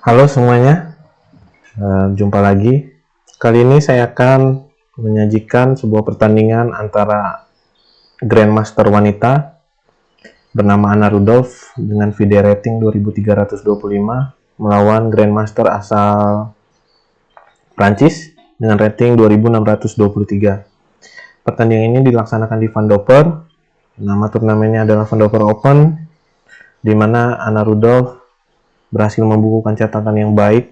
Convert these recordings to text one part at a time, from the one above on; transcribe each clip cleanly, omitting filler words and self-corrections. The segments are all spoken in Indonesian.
Halo semuanya, jumpa lagi. Kali ini saya akan menyajikan sebuah pertandingan antara Grandmaster wanita bernama Anna Rudolph dengan VD rating 2325 melawan Grandmaster asal Prancis dengan rating 2623. Pertandingan ini dilaksanakan di Van Doper. Nama turnamennya adalah Van Doper Open, di mana Anna Rudolph berhasil membukukan catatan yang baik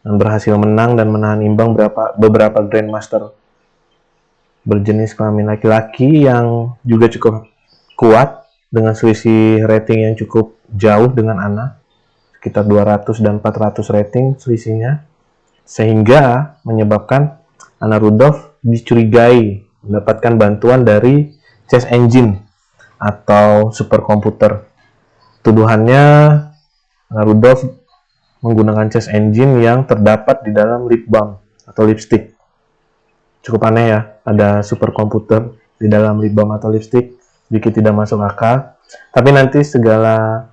dan berhasil menang dan menahan imbang beberapa Grandmaster berjenis kelamin laki-laki yang juga cukup kuat dengan selisih rating yang cukup jauh dengan Anna, sekitar 200 dan 400 rating selisihnya, sehingga menyebabkan Anna Rudolph dicurigai mendapatkan bantuan dari chess engine atau superkomputer. Tuduhannya, Anna Rudolph menggunakan chess engine yang terdapat di dalam lip balm atau lipstick. Cukup aneh ya, ada superkomputer di dalam lip balm atau lipstick, sedikit tidak masuk akal. Tapi nanti segala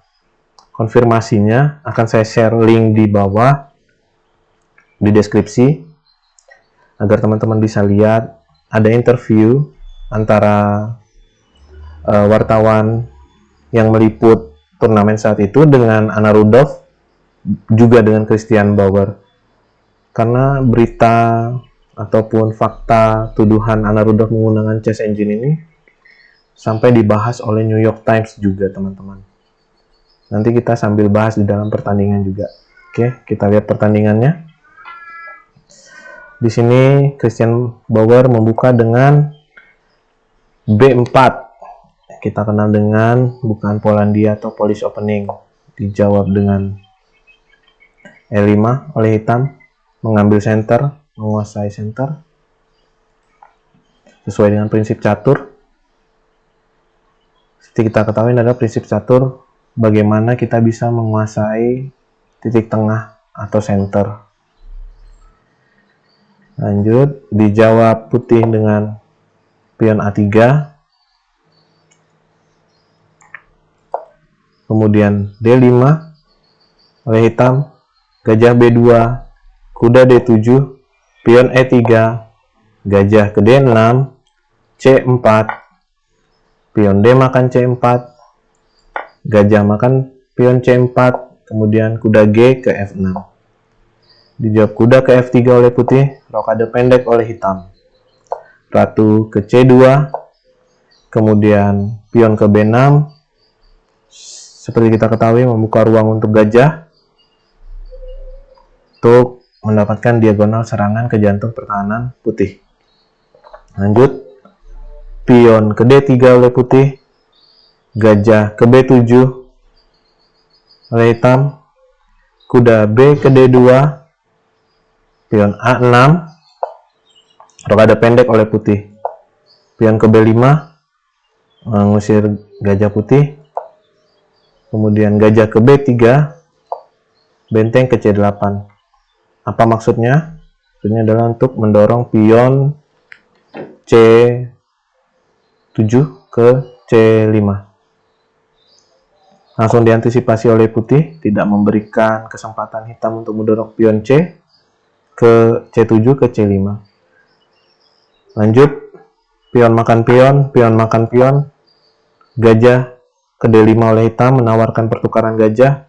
konfirmasinya akan saya share link di bawah di deskripsi agar teman-teman bisa lihat. Ada interview antara wartawan yang meliput turnamen saat itu dengan Anna Rudolph, juga dengan Christian Bauer, karena berita ataupun fakta tuduhan Anna Rudolph menggunakan chess engine ini sampai dibahas oleh New York Times juga, teman-teman. Nanti kita sambil bahas di dalam pertandingan juga. Oke, kita lihat pertandingannya. Di sini Christian Bauer membuka dengan B4. Kita kenal dengan bukaan Polandia atau Polish opening. Dijawab dengan E5 oleh hitam, mengambil center, menguasai center sesuai dengan prinsip catur. Seperti kita ketahui adalah prinsip catur bagaimana kita bisa menguasai titik tengah atau center. Lanjut, dijawab putih dengan pion A3, kemudian D5 oleh hitam, gajah B2, kuda D7, pion E3, gajah ke D6, C4, pion D makan C4, gajah makan pion C4, kemudian kuda G ke F6. Dijawab kuda ke F3 oleh putih, rokade pendek oleh hitam. Ratu ke C2, kemudian pion ke B6. Seperti kita ketahui membuka ruang untuk gajah untuk mendapatkan diagonal serangan ke jantung pertahanan putih. Lanjut, pion ke D3 oleh putih, gajah ke B7 oleh hitam, kuda B ke D2, pion A6, rokade pendek oleh putih, pion ke B5, mengusir gajah putih, kemudian gajah ke B3, benteng ke C8. Apa maksudnya? Maksudnya adalah untuk mendorong pion C7 ke C5. Langsung diantisipasi oleh putih, tidak memberikan kesempatan hitam untuk mendorong pion C ke C7 ke C5. Lanjut, pion makan pion, gajah ke D5 oleh hitam menawarkan pertukaran gajah,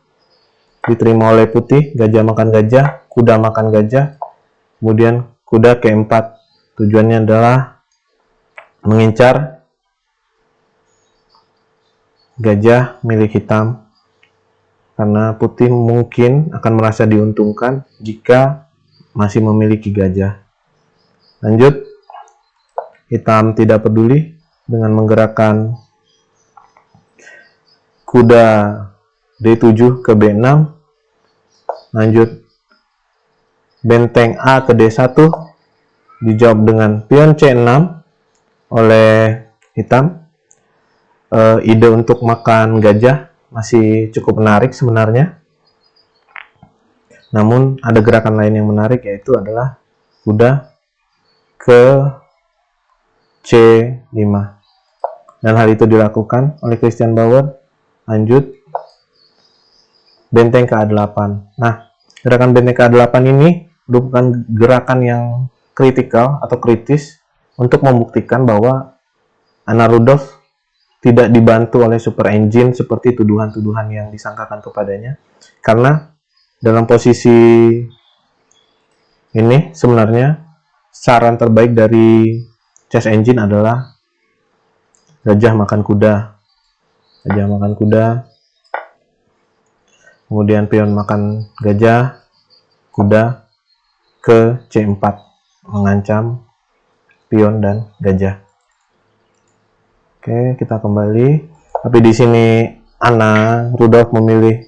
diterima oleh putih, gajah makan gajah, kuda makan gajah, kemudian kuda ke E4. Tujuannya adalah mengincar gajah milik hitam, karena putih mungkin akan merasa diuntungkan jika masih memiliki gajah. Lanjut, hitam tidak peduli dengan menggerakkan kuda D7 ke B6. Lanjut, benteng A ke D1 dijawab dengan pion C6 oleh hitam. Ide untuk makan gajah masih cukup menarik sebenarnya. Namun ada gerakan lain yang menarik, yaitu adalah kuda ke C5. Dan hal itu dilakukan oleh Christian Bauer. Lanjut, benteng ke A8. Nah, Gerakan benteng ke-8 ini merupakan gerakan yang kritikal atau kritis untuk membuktikan bahwa Anna Rudolph tidak dibantu oleh super engine seperti tuduhan-tuduhan yang disangkakan kepadanya. Karena dalam posisi ini sebenarnya saran terbaik dari chess engine adalah gajah makan kuda. Gajah makan kuda, kemudian pion makan gajah, kuda ke C4, mengancam pion dan gajah. Oke, kita kembali. Tapi di sini Anna Rudolph memilih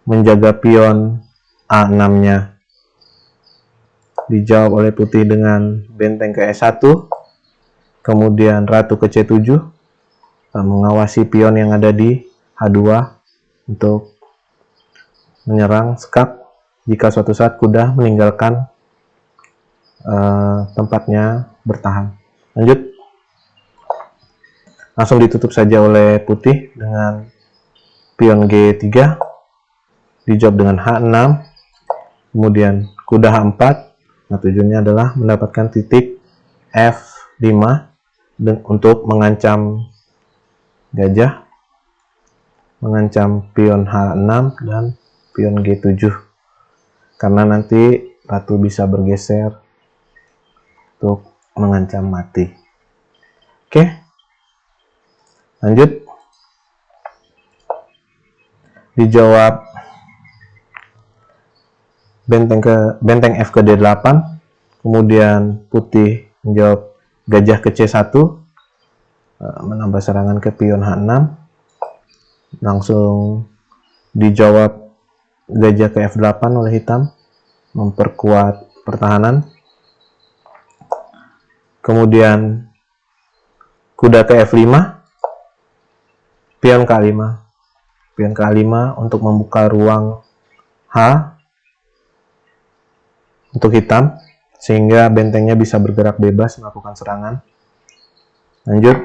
menjaga pion A6-nya. Dijawab oleh putih dengan benteng ke E1, kemudian ratu ke C7, mengawasi pion yang ada di H2 untuk menyerang skak jika suatu saat kuda meninggalkan tempatnya bertahan. Lanjut. Langsung ditutup saja oleh putih dengan pion G3, dijawab dengan H6, kemudian kuda H4. Nah, tujuannya adalah mendapatkan titik F5 untuk mengancam gajah, mengancam pion H6 dan pion G7, karena nanti ratu bisa bergeser untuk mengancam mati. Oke, lanjut. Dijawab benteng F ke D8, kemudian putih menjawab gajah ke C1, menambah serangan ke pion H6. Langsung dijawab gajah ke F8 oleh hitam, memperkuat pertahanan. Kemudian kuda ke F5, pion K5. Pion K5 untuk membuka ruang H untuk hitam, sehingga bentengnya bisa bergerak bebas melakukan serangan. Lanjut,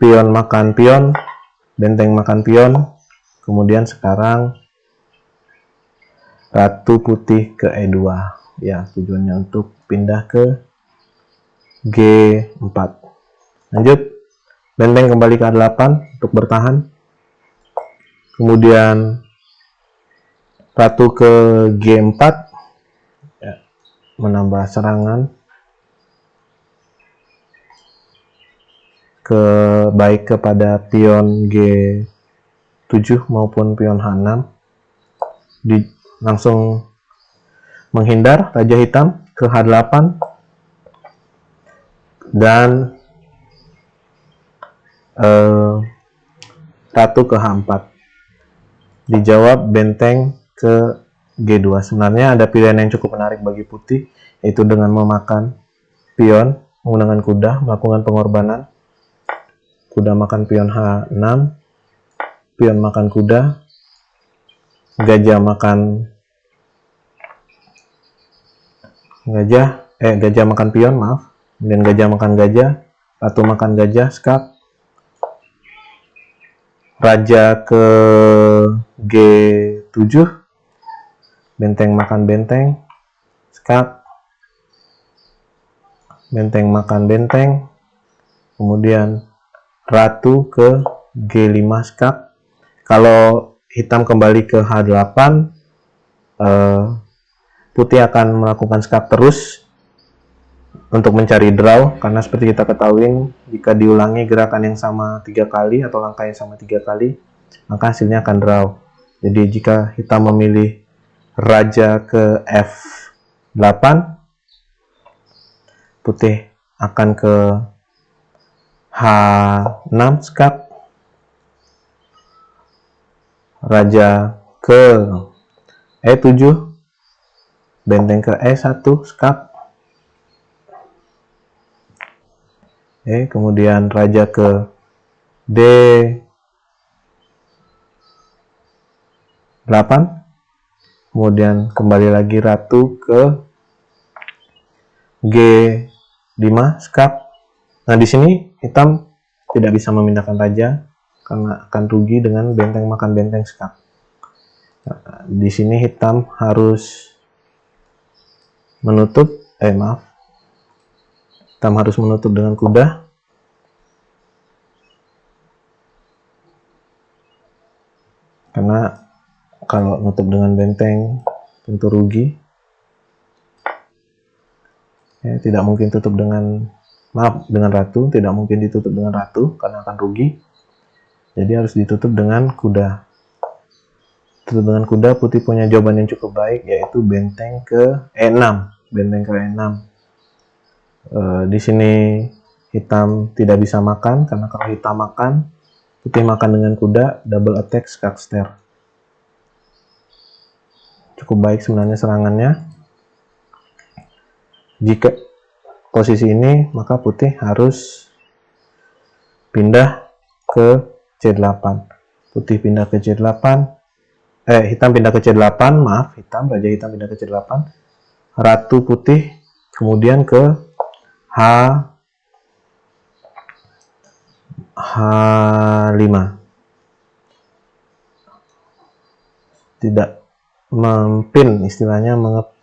pion makan pion, benteng makan pion, kemudian sekarang ratu putih ke E2. Ya, tujuannya untuk pindah ke G4. Lanjut, benteng kembali ke A8 untuk bertahan. Kemudian ratu ke G4, ya, menambah serangan baik kepada pion G7 maupun pion H6. Langsung menghindar raja hitam ke H8 dan ratu ke H4. Dijawab benteng ke G2. Sebenarnya ada pilihan yang cukup menarik bagi putih, yaitu dengan memakan pion menggunakan kuda, melakukan pengorbanan. Kuda makan pion H6, pion makan kuda, gajah makan gajah makan pion, maaf. Kemudian gajah makan gajah, ratu makan gajah, skak. Raja ke G7, benteng makan benteng, skak. Benteng makan benteng, kemudian ratu ke G5 skak. Kalau hitam kembali ke H8, putih akan melakukan skak terus untuk mencari draw, karena seperti kita ketahui, jika diulangi gerakan yang sama 3 kali atau langkah yang sama 3 kali, maka hasilnya akan draw. Jadi jika hitam memilih raja ke F8, putih akan ke H6 skak, raja ke E7, benteng ke E1 skak, kemudian raja ke D8, kemudian kembali lagi ratu ke G5 skak. Nah, di sini hitam tidak bisa memindahkan raja karena akan rugi dengan benteng makan benteng skak. Nah, di sini hitam harus menutup, hitam harus menutup dengan kuda. Karena kalau nutup dengan benteng tentu rugi. Ya, tidak mungkin tutup dengan ratu, tidak mungkin ditutup dengan ratu karena akan rugi. Jadi harus ditutup dengan kuda. Tutup dengan kuda, putih punya jawaban yang cukup baik, yaitu benteng ke E6. Benteng ke E6. Di sini hitam tidak bisa makan, karena kalau hitam makan, putih makan dengan kuda, double attack skakster. Cukup baik sebenarnya serangannya. Jika posisi ini, maka putih harus pindah ke C8. Putih pindah ke C8. Hitam pindah ke C8, raja hitam pindah ke C8. Ratu putih kemudian ke H5. Tidak mempin, istilahnya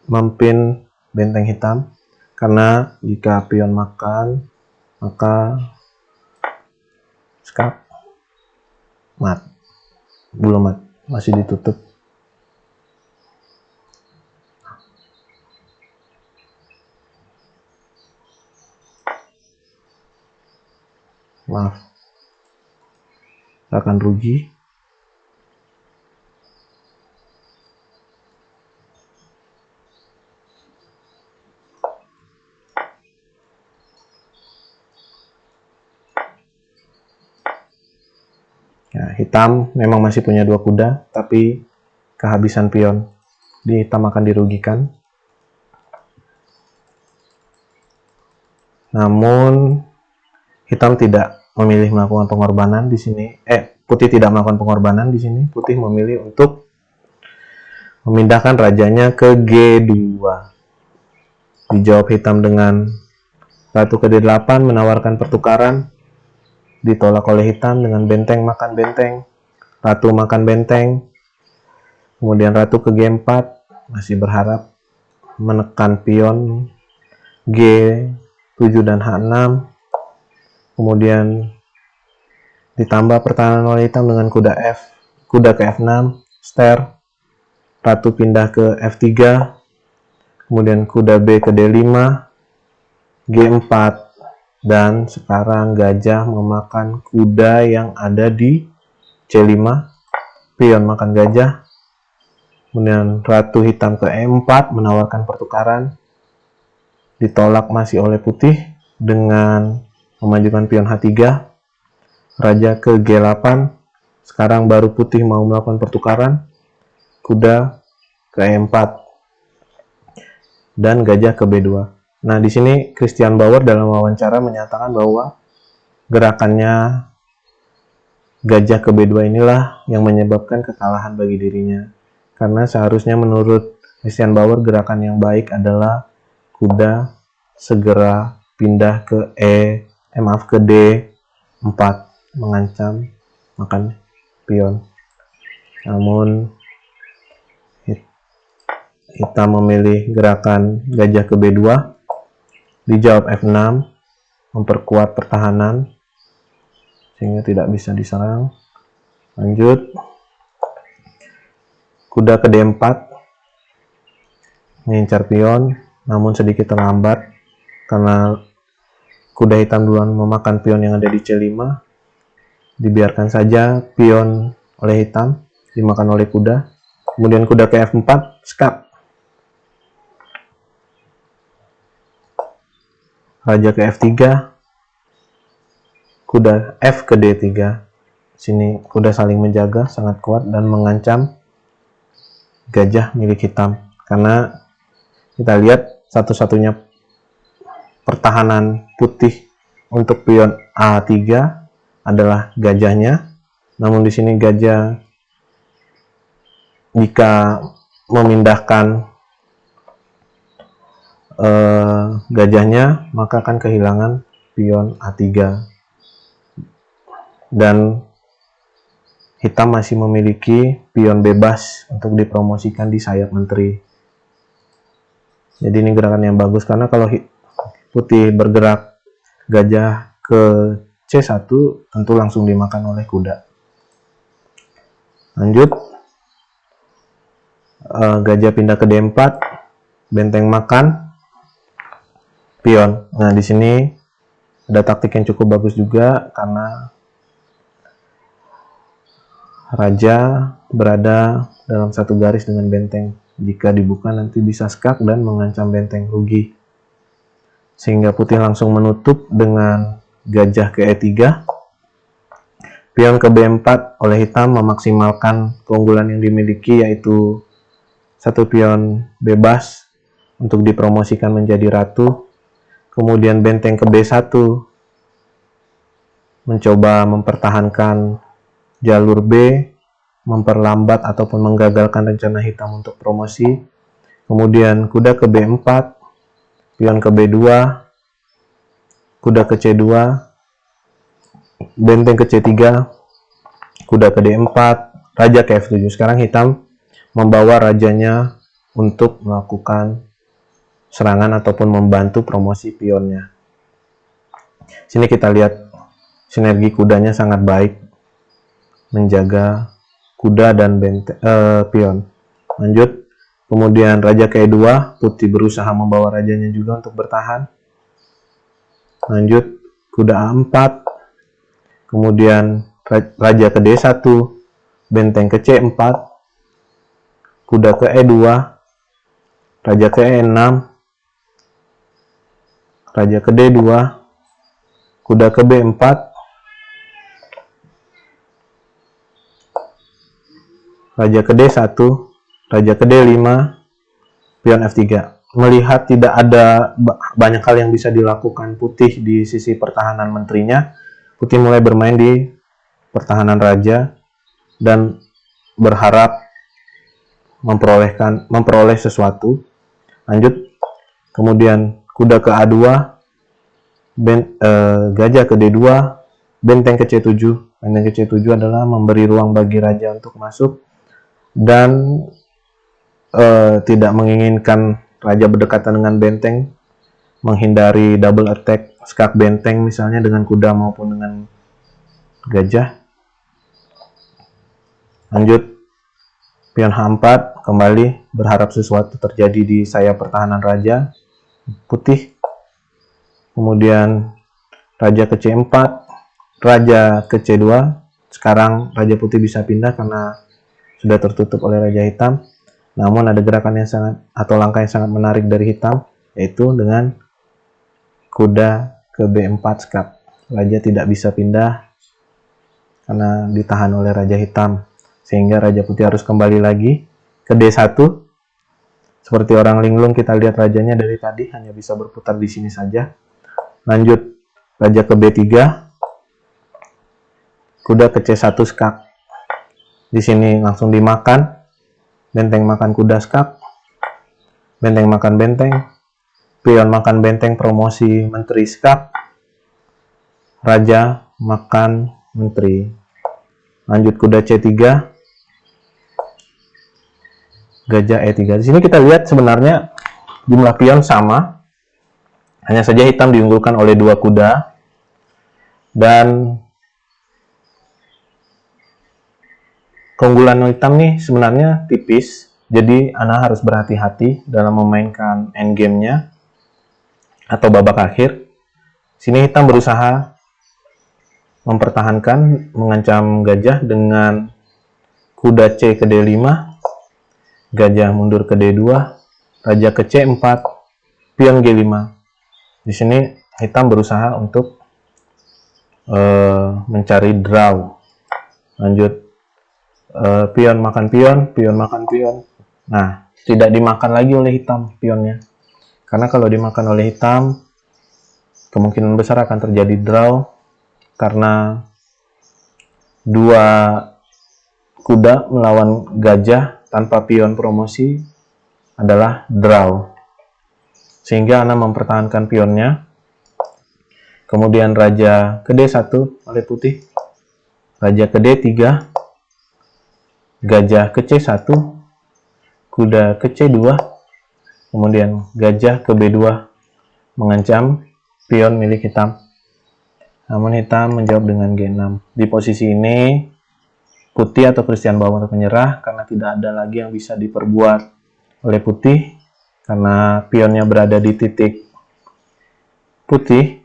mempin benteng hitam, karena jika pion makan maka skak belum mat, masih ditutup. Akan rugi. Ya, hitam memang masih punya 2 kuda, tapi kehabisan pion. Hitam akan dirugikan. Namun hitam tidak memilih melakukan pengorbanan di sini. Putih tidak melakukan pengorbanan di sini. Putih memilih untuk memindahkan rajanya ke G2. Dijawab hitam dengan ratu ke D8, menawarkan pertukaran. Ditolak oleh hitam dengan benteng makan benteng, ratu makan benteng. Kemudian ratu ke G4, masih berharap menekan pion G7 dan H6. Kemudian ditambah pertahanan oleh hitam dengan kuda ke F6, ster, ratu pindah ke F3, kemudian kuda B ke D5, G4, dan sekarang gajah memakan kuda yang ada di C5, pion makan gajah. Kemudian ratu hitam ke E4 menawarkan pertukaran, ditolak masih oleh putih dengan memajukan pion H3, raja ke G8. Sekarang baru putih mau melakukan pertukaran, kuda ke E4 dan gajah ke B2. Nah, di sini Christian Bauer dalam wawancara menyatakan bahwa gerakannya gajah ke B2 inilah yang menyebabkan kekalahan bagi dirinya. Karena seharusnya menurut Christian Bauer gerakan yang baik adalah kuda segera pindah ke ke D4, mengancam makan pion. Namun hitam memilih gerakan gajah ke B2, dijawab F6, memperkuat pertahanan sehingga tidak bisa diserang. Lanjut, kuda ke D4 mengincar pion, namun sedikit terlambat karena kuda hitam duluan memakan pion yang ada di C5. Dibiarkan saja pion oleh hitam dimakan oleh kuda. Kemudian kuda ke F4, skak. Raja ke F3, kuda F ke D3. Sini kuda saling menjaga, sangat kuat dan mengancam gajah milik hitam. Karena kita lihat satu-satunya pertahanan putih untuk pion A3 adalah gajahnya. Namun di sini gajah jika memindahkan gajahnya maka akan kehilangan pion A3, dan hitam masih memiliki pion bebas untuk dipromosikan di sayap menteri. Jadi ini gerakan yang bagus, karena kalau putih bergerak gajah ke C1 tentu langsung dimakan oleh kuda. Lanjut, gajah pindah ke D4, benteng makan, pion. Nah, di sini ada taktik yang cukup bagus juga, karena raja berada dalam satu garis dengan benteng. Jika dibuka nanti bisa skak dan mengancam benteng rugi. Sehingga putih langsung menutup dengan gajah ke E3. Pion ke B4 oleh hitam memaksimalkan keunggulan yang dimiliki, yaitu satu pion bebas untuk dipromosikan menjadi ratu. Kemudian benteng ke B1 mencoba mempertahankan jalur B, memperlambat ataupun menggagalkan rencana hitam untuk promosi. Kemudian kuda ke B4, pion ke B2, kuda ke C2, benteng ke C3, kuda ke D4, raja ke F7. Sekarang hitam membawa rajanya untuk melakukan serangan ataupun membantu promosi pionnya. Sini kita lihat sinergi kudanya sangat baik, menjaga kuda dan pion. Lanjut, kemudian raja ke E2, putih berusaha membawa rajanya juga untuk bertahan. Lanjut, kuda A4, kemudian raja ke D1, benteng ke C4, kuda ke E2, raja ke E6, raja ke D2, kuda ke B4, raja ke D1, raja ke D5, pion F3. Melihat tidak ada banyak hal yang bisa dilakukan putih di sisi pertahanan menterinya, putih mulai bermain di pertahanan raja dan berharap memperoleh sesuatu. Lanjut, kemudian kuda ke A2, gajah ke D2, benteng ke C7. Benteng ke C7 adalah memberi ruang bagi raja untuk masuk dan tidak menginginkan raja berdekatan dengan benteng, menghindari double attack skak benteng misalnya dengan kuda maupun dengan gajah. Lanjut, pion H4 kembali berharap sesuatu terjadi di sayap pertahanan raja putih. Kemudian raja ke C4, raja ke C2. Sekarang raja putih bisa pindah karena sudah tertutup oleh raja hitam. Namun ada gerakan yang langkah yang sangat menarik dari hitam, yaitu dengan kuda ke B4 skak. Raja tidak bisa pindah karena ditahan oleh raja hitam, sehingga raja putih harus kembali lagi ke D1. Seperti orang linglung, kita lihat rajanya dari tadi hanya bisa berputar di sini saja. Lanjut, raja ke B3, kuda ke C1 skak. Di sini langsung dimakan, benteng makan kuda skak, benteng makan benteng, pion makan benteng promosi menteri skak, raja makan menteri. Lanjut, kuda C3, gajah E3. Di sini kita lihat sebenarnya jumlah pion sama, hanya saja hitam diunggulkan oleh 2 kuda, dan keunggulan hitam nih sebenarnya tipis. Jadi Anda harus berhati-hati dalam memainkan endgame-nya atau babak akhir. Sini hitam berusaha mempertahankan, mengancam gajah dengan kuda C ke D5, gajah mundur ke D2, raja ke C4, pion G5. Di sini hitam berusaha untuk mencari draw. Lanjut, pion makan pion, pion makan pion. Nah, tidak dimakan lagi oleh hitam pionnya. Karena kalau dimakan oleh hitam, kemungkinan besar akan terjadi draw, karena 2 kuda melawan gajah tanpa pion promosi adalah draw. Sehingga Anda mempertahankan pionnya. Kemudian raja ke D1 oleh putih, raja ke D3, gajah ke C1, kuda ke C2, Kemudian gajah ke B2 mengancam pion milik hitam. Namun hitam menjawab dengan G6. Di posisi ini putih atau Christian Bauer untuk menyerah karena tidak ada lagi yang bisa diperbuat oleh putih karena pionnya berada di titik putih.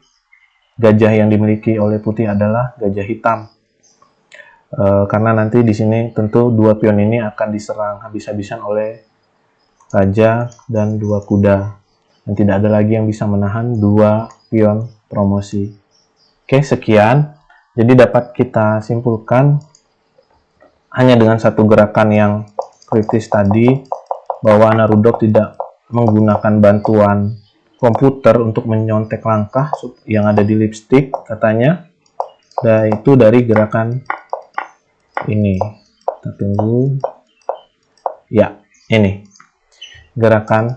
Gajah yang dimiliki oleh putih adalah gajah hitam. Karena nanti di sini tentu dua pion ini akan diserang habis-habisan oleh raja dan dua kuda, dan tidak ada lagi yang bisa menahan dua pion promosi. Oke, sekian. Jadi dapat kita simpulkan hanya dengan satu gerakan yang kritis tadi, bahwa Narudov tidak menggunakan bantuan komputer untuk menyontek langkah yang ada di lipstick katanya, dan itu dari gerakan ini. Kita tunggu. Ya, ini gerakan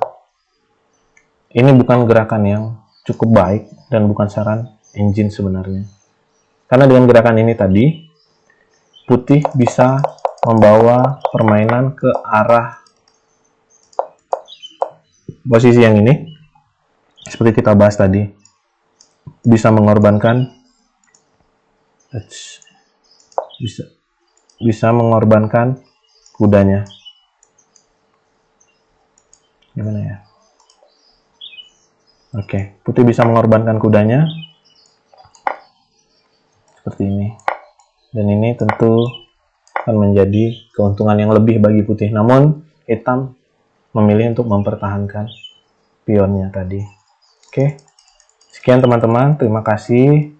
ini bukan gerakan yang cukup baik dan bukan saran engine sebenarnya. Karena dengan gerakan ini tadi, putih bisa membawa permainan ke arah posisi yang ini. Seperti kita bahas tadi, bisa mengorbankan kudanya. Gimana ya? Oke, putih bisa mengorbankan kudanya seperti ini. Dan ini tentu akan menjadi keuntungan yang lebih bagi putih. Namun hitam memilih untuk mempertahankan pionnya tadi. Oke, sekian teman-teman. Terima kasih.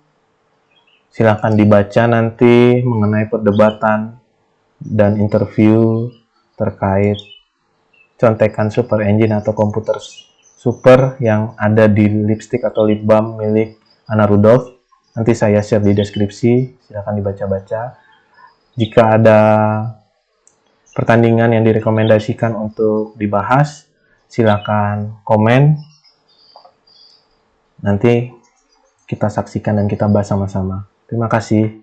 Silahkan dibaca nanti mengenai perdebatan dan interview terkait contekan super engine atau komputer super yang ada di lipstick atau lip balm milik Anna Rudolph. Nanti saya share di deskripsi, silahkan dibaca-baca. Jika ada pertandingan yang direkomendasikan untuk dibahas, silahkan komen. Nanti kita saksikan dan kita bahas sama-sama. Terima kasih.